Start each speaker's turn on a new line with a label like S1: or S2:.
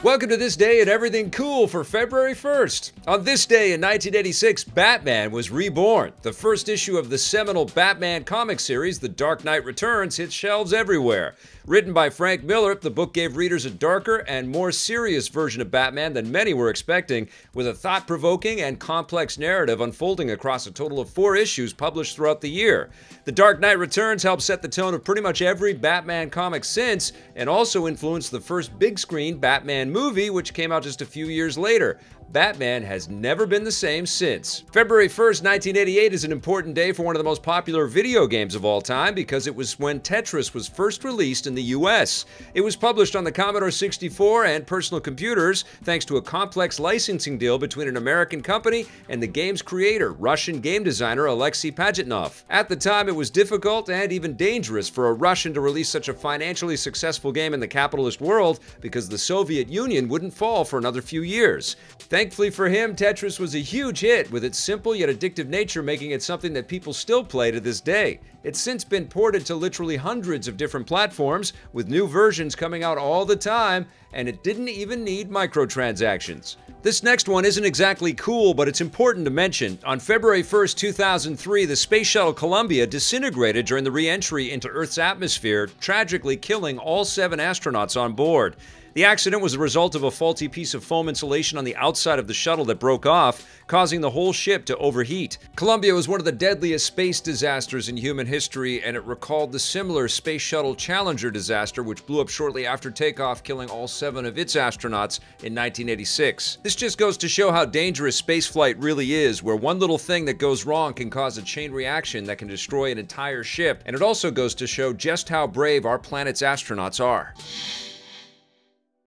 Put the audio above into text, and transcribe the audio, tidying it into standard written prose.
S1: Welcome to This Day and Everything Cool for February 1st. On this day in 1986, Batman was reborn. The first issue of the seminal Batman comic series, The Dark Knight Returns, hit shelves everywhere. Written by Frank Miller, the book gave readers a darker and more serious version of Batman than many were expecting, with a thought-provoking and complex narrative unfolding across a total of 4 issues published throughout the year. The Dark Knight Returns helped set the tone of pretty much every Batman comic since, and also influenced the first big-screen Batman movie, which came out just a few years later. Batman has never been the same since. February 1st, 1988 is an important day for one of the most popular video games of all time because it was when Tetris was first released in the US. It was published on the Commodore 64 and personal computers thanks to a complex licensing deal between an American company and the game's creator, Russian game designer Alexei Pajitnov. At the time, it was difficult and even dangerous for a Russian to release such a financially successful game in the capitalist world because the Soviet Union wouldn't fall for another few years. Thankfully for him, Tetris was a huge hit, with its simple yet addictive nature making it something that people still play to this day. It's since been ported to literally hundreds of different platforms, with new versions coming out all the time, and it didn't even need microtransactions. This next one isn't exactly cool, but it's important to mention. On February 1st, 2003, the space shuttle Columbia disintegrated during the re-entry into Earth's atmosphere, tragically killing all 7 astronauts on board. The accident was the result of a faulty piece of foam insulation on the outside of the shuttle that broke off, causing the whole ship to overheat. Columbia was one of the deadliest space disasters in human history, and it recalled the similar Space Shuttle Challenger disaster, which blew up shortly after takeoff, killing all 7 of its astronauts in 1986. This just goes to show how dangerous spaceflight really is, where one little thing that goes wrong can cause a chain reaction that can destroy an entire ship, and it also goes to show just how brave our planet's astronauts are.